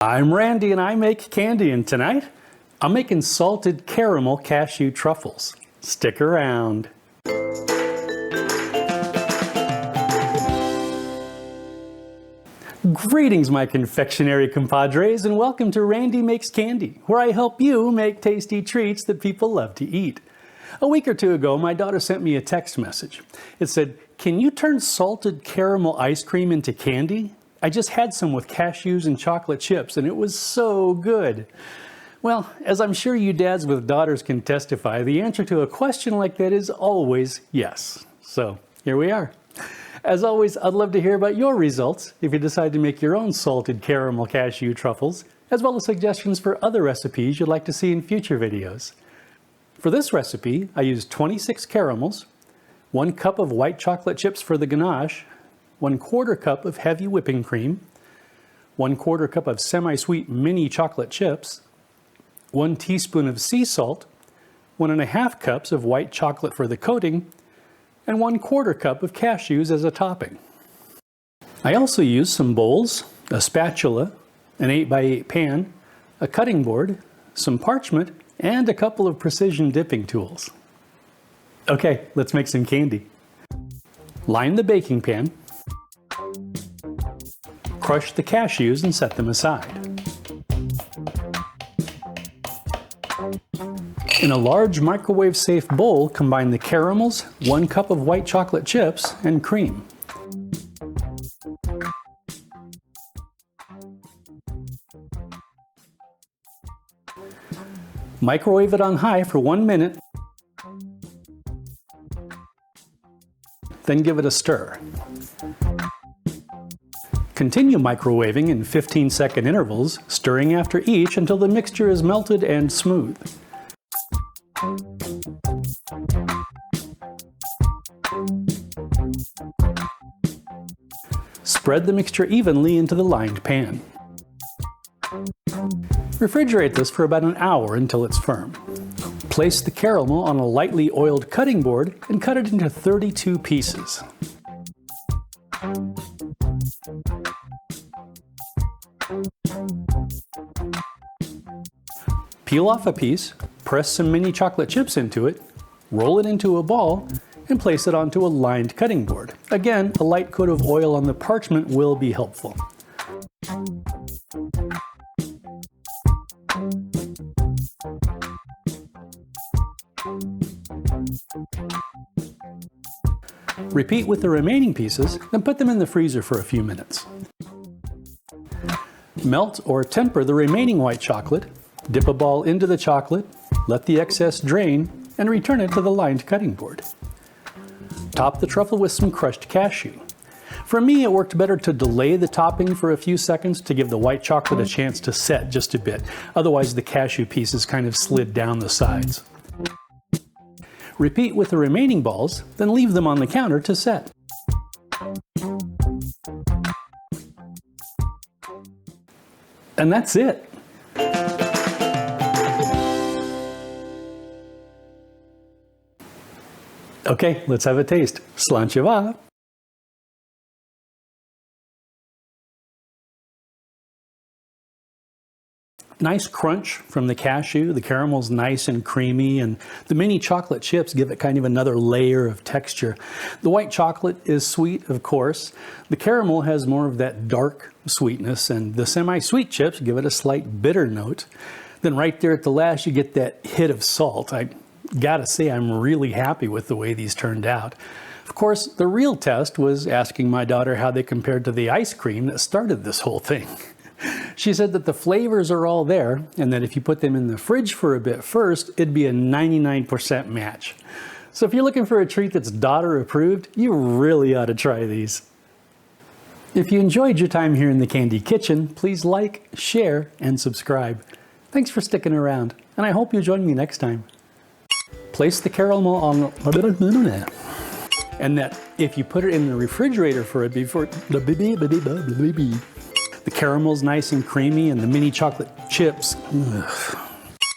I'm Randy and I make candy, and tonight I'm making salted caramel cashew truffles. Stick around. Greetings, my confectionery compadres, and welcome to Randy Makes Candy, where I help you make tasty treats that people love to eat. A week or two ago, my daughter sent me a text message. It said, "Can you turn salted caramel ice cream into candy? I just had some with cashews and chocolate chips, and it was so good." Well, as I'm sure you dads with daughters can testify, the answer to a question like that is always yes. So here we are. As always, I'd love to hear about your results if you decide to make your own salted caramel cashew truffles, as well as suggestions for other recipes you'd like to see in future videos. For this recipe, I used 26 caramels, 1 cup of white chocolate chips for the ganache, 1/4 cup of heavy whipping cream, 1/4 cup of semi-sweet mini chocolate chips, 1 teaspoon of sea salt, 1½ cups of white chocolate for the coating, and 1/4 cup of cashews as a topping. I also used some bowls, a spatula, an 8x8 pan, a cutting board, some parchment, and a couple of precision dipping tools. Okay, let's make some candy. Line the baking pan. Crush the cashews and set them aside. In a large microwave-safe bowl, combine the caramels, 1 cup of white chocolate chips, and cream. Microwave it on high for 1 minute, then give it a stir. Continue microwaving in 15-second intervals, stirring after each until the mixture is melted and smooth. Spread the mixture evenly into the lined pan. Refrigerate this for about an hour until it's firm. Place the caramel on a lightly oiled cutting board and cut it into 32 pieces. Peel off a piece, press some mini chocolate chips into it, roll it into a ball, and place it onto a lined cutting board. Again, a light coat of oil on the parchment will be helpful. Repeat with the remaining pieces, then put them in the freezer for a few minutes. Melt or temper the remaining white chocolate, dip a ball into the chocolate, let the excess drain, and return it to the lined cutting board. Top the truffle with some crushed cashew. For me, it worked better to delay the topping for a few seconds to give the white chocolate a chance to set just a bit. Otherwise, the cashew pieces kind of slid down the sides. Repeat with the remaining balls, then leave them on the counter to set. And that's it. Okay, let's have a taste. Slancheva. Nice crunch from the cashew. The caramel's nice and creamy, and the mini chocolate chips give it kind of another layer of texture. The white chocolate is sweet, of course. The caramel has more of that dark sweetness, and the semi-sweet chips give it a slight bitter note. Then right there at the last, you get that hit of salt. I gotta say, I'm really happy with the way these turned out. Of course, the real test was asking my daughter how they compared to the ice cream that started this whole thing. She said that the flavors are all there, and that if you put them in the fridge for a bit first, it'd be a 99% match. So if you're looking for a treat that's daughter approved, you really ought to try these. If you enjoyed your time here in the Candy Kitchen, please like, share, and subscribe. Thanks for sticking around, and I hope you'll join me next time. Place the caramel on, and that if you put it in the refrigerator for a before, the caramel's nice and creamy, and the mini chocolate chips, ugh.